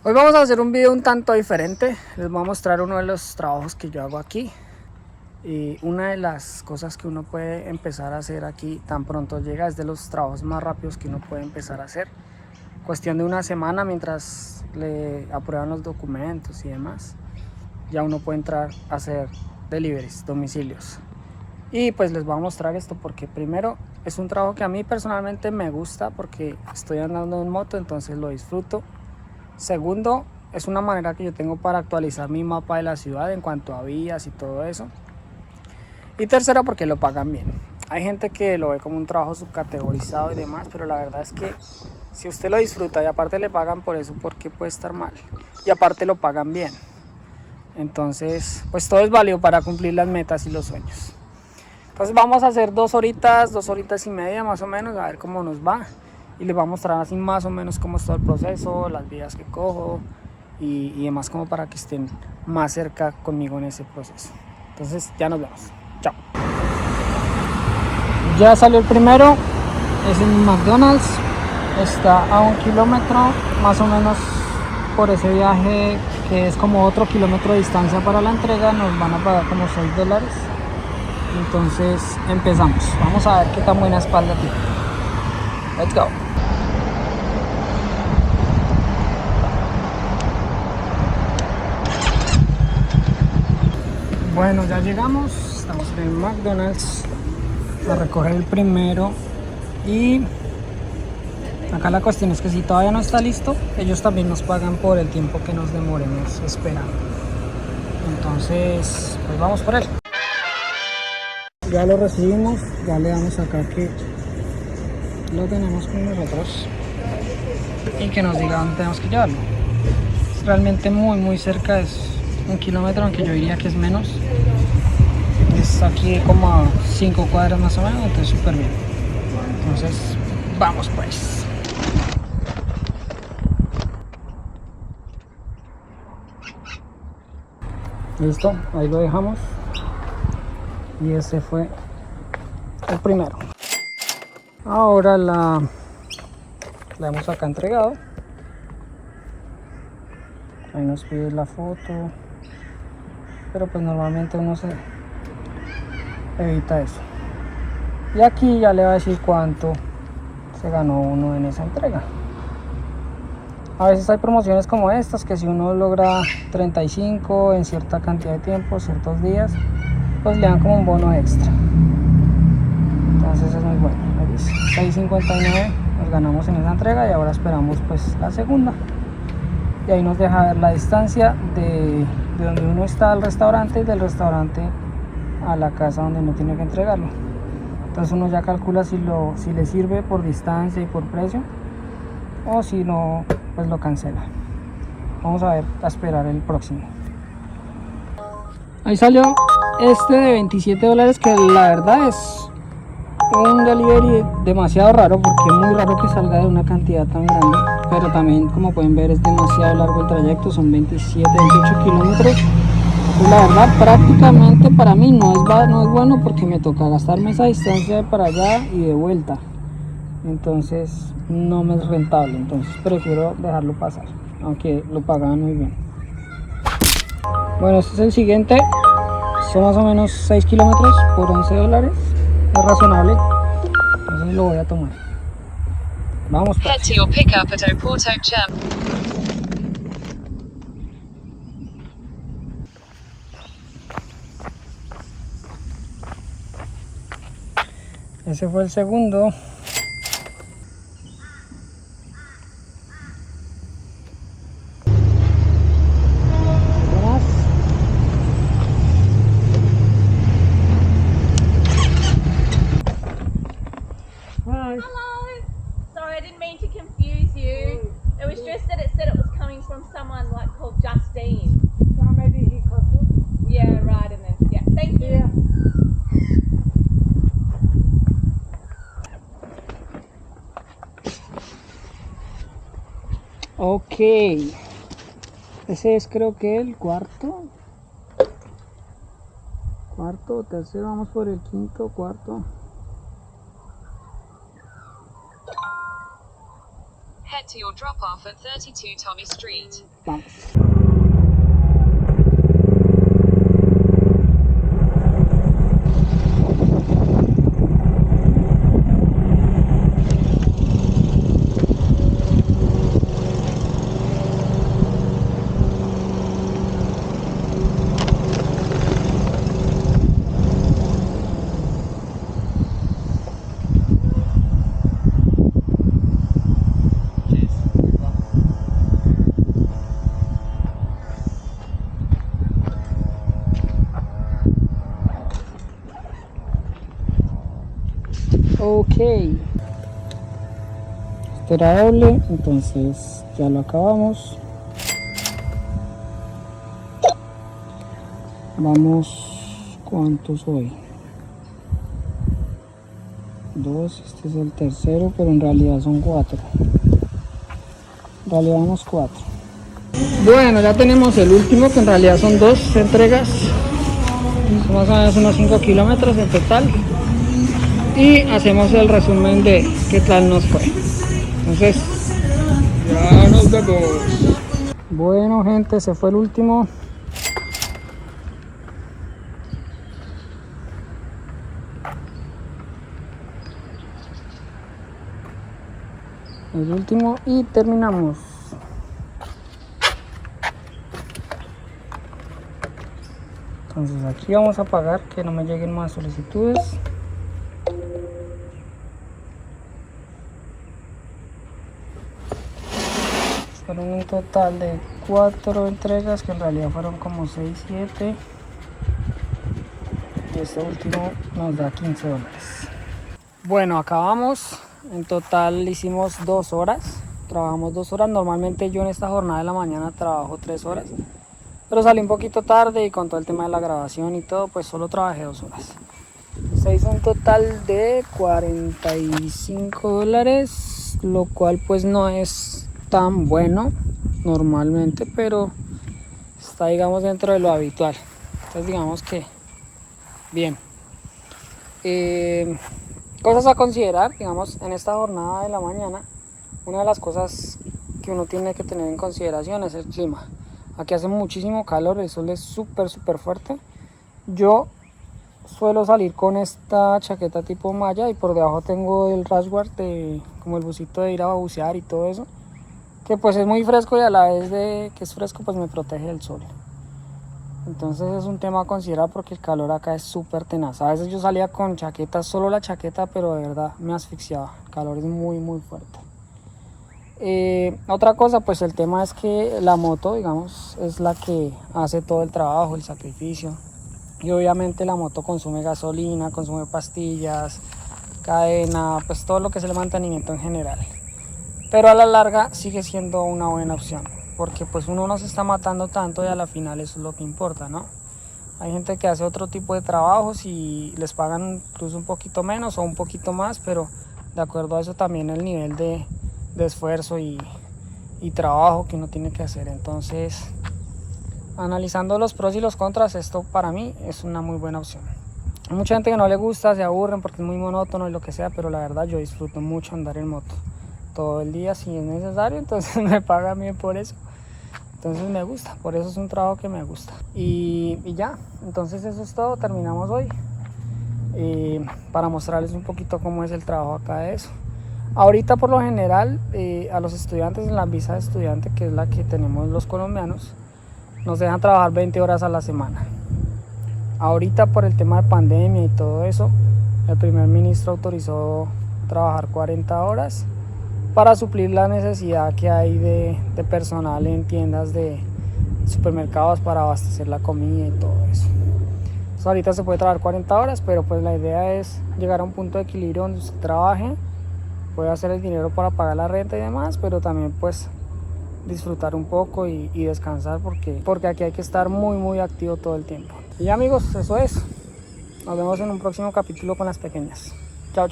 Hoy vamos a hacer un video un tanto diferente. Les voy a mostrar uno de los trabajos que yo hago aquí. Y una de las cosas que uno puede empezar a hacer aquí tan pronto llega es de los trabajos más rápidos que uno puede empezar a hacer. Cuestión de una semana mientras le aprueban los documentos y demás. Ya uno puede entrar a hacer deliveries, domicilios. Y pues les voy a mostrar esto porque primero es un trabajo que a mí personalmente me gusta porque estoy andando en moto, entonces lo disfruto. Segundo, es una manera que yo tengo para actualizar mi mapa de la ciudad en cuanto a vías y todo eso. Y tercero, porque lo pagan bien. Hay gente que lo ve como un trabajo subcategorizado y demás, pero la verdad es que si usted lo disfruta y aparte le pagan por eso, ¿por qué puede estar mal? Y aparte lo pagan bien. Entonces, pues todo es válido para cumplir las metas y los sueños. Entonces vamos a hacer 2 horitas y media más o menos, a ver cómo nos va. Y les voy a mostrar así más o menos cómo es todo el proceso, las vías que cojo y demás, como para que estén más cerca conmigo en ese proceso. Entonces ya nos vemos. Chao. Ya salió el primero, es en McDonald's. Está a 1 kilómetro más o menos. Por ese viaje, que es como otro kilómetro de distancia para la entrega, nos van a pagar como $6. Entonces empezamos. Vamos a ver qué tan buena espalda tiene. Let's go. Bueno, ya llegamos. Estamos en McDonald's a recoger el primero. Y acá la cuestión es que si todavía no está listo, ellos también nos pagan por el tiempo que nos demoremos esperando. Entonces, pues vamos por él. Ya lo recibimos, ya le damos acá que lo tenemos con nosotros y que nos diga dónde tenemos que llevarlo. Es realmente muy cerca, es 1 kilómetro, aunque yo diría que es menos. Es aquí como a 5 cuadras más o menos, entonces súper bien. Entonces, vamos pues. Listo, ahí lo dejamos. Y ese fue el primero. Ahora la hemos acá entregado. Ahí nos pide la foto, pero pues normalmente uno se evita eso. Y aquí ya le va a decir cuánto se ganó uno en esa entrega. A veces hay promociones como estas, que si uno logra 35 en cierta cantidad de tiempo, ciertos días, pues le dan como un bono extra. Entonces es muy bueno. Ahí dice 6.59 nos ganamos en esa entrega y ahora esperamos pues la segunda. Y ahí nos deja ver la distancia de donde uno está al restaurante y del restaurante a la casa donde uno tiene que entregarlo. Entonces uno ya calcula si le sirve por distancia y por precio, o si no, pues lo cancela. Vamos a ver, a esperar el próximo. Ahí salió este de $27, que la verdad es un delivery demasiado raro, porque es muy raro que salga de una cantidad tan grande, pero también, como pueden ver, es demasiado largo el trayecto, son 28 kilómetros. Pues la verdad, prácticamente para mí no es bueno, porque me toca gastarme esa distancia de para allá y de vuelta. Entonces no me es rentable, entonces prefiero dejarlo pasar, aunque lo pagan muy bien. Bueno, este es el siguiente. Son más o menos 6 kilómetros por $11. Es razonable, entonces lo voy a tomar. Vamos pues. Head to your pickup at Oporto Gem. Ese fue el segundo. Hello. Sorry, I didn't mean to confuse you. It was just that it said it was coming from someone like called Justine. Maybe he coupled. Yeah, right. And then yeah, thank you. Ok, ese es creo que el cuarto o tercero. Vamos por el quinto, cuarto. Head to your drop-off at 32 Tommy Street. Vamos. Ok, este era doble, entonces ya lo acabamos. Vamos, ¿cuántos hoy? 2, este es el tercero, pero en realidad son 4. En realidad vamos 4. Bueno, ya tenemos el último, que en realidad son 2 entregas. Son más o menos unos 5 kilómetros en total. Y hacemos el resumen de qué tal nos fue. Entonces, ya nos vemos. Bueno, gente, se fue el último. El último y terminamos. Entonces aquí vamos a pagar, que no me lleguen más solicitudes. Fueron un total de 4 entregas, que en realidad fueron como 6, 7. Y este último nos da $15. Bueno, acabamos. En total hicimos 2 horas. Trabajamos 2 horas. Normalmente yo en esta jornada de la mañana trabajo 3 horas. Pero salí un poquito tarde y con todo el tema de la grabación y todo, pues solo trabajé 2 horas. Se hizo un total de $45, lo cual pues no es tan bueno normalmente, pero está, digamos, dentro de lo habitual. Entonces digamos que bien. Cosas a considerar, digamos, en esta jornada de la mañana. Una de las cosas que uno tiene que tener en consideración es el clima. Aquí hace muchísimo calor, el sol es súper fuerte. Yo suelo salir con esta chaqueta tipo malla y por debajo tengo el rashguard, como el busito de ir a bucear y todo eso, que pues es muy fresco y a la vez de que es fresco pues me protege del sol. Entonces es un tema a considerar porque el calor acá es súper tenaz. A veces yo salía con chaqueta, solo la chaqueta, pero de verdad me asfixiaba. El calor es muy fuerte. Otra cosa, pues el tema es que la moto, digamos, es la que hace todo el trabajo, el sacrificio. Y obviamente la moto consume gasolina, consume pastillas, cadena, pues todo lo que es el mantenimiento en general. Pero a la larga sigue siendo una buena opción, porque pues uno no se está matando tanto y a la final eso es lo que importa, ¿no? Hay gente que hace otro tipo de trabajos y les pagan incluso un poquito menos o un poquito más, pero de acuerdo a eso también el nivel de esfuerzo y trabajo que uno tiene que hacer. Entonces, analizando los pros y los contras, esto para mí es una muy buena opción. Hay mucha gente que no le gusta, se aburren porque es muy monótono y lo que sea, pero la verdad yo disfruto mucho andar en moto todo el día si es necesario, entonces me pagan bien por eso. Entonces me gusta, por eso es un trabajo que me gusta. Y ya, entonces eso es todo, terminamos hoy. Para mostrarles un poquito cómo es el trabajo acá de eso. Ahorita por lo general a los estudiantes en la visa de estudiante, que es la que tenemos los colombianos, nos dejan trabajar 20 horas a la semana. Ahorita por el tema de pandemia y todo eso, el primer ministro autorizó trabajar 40 horas para suplir la necesidad que hay de personal en tiendas de supermercados para abastecer la comida y todo eso. Entonces, ahorita se puede trabajar 40 horas, pero pues la idea es llegar a un punto de equilibrio donde usted trabaje, puede hacer el dinero para pagar la renta y demás, pero también pues disfrutar un poco y descansar porque aquí hay que estar muy activo todo el tiempo. Y ya amigos, eso es. Nos vemos en un próximo capítulo con las pequeñas. Chao.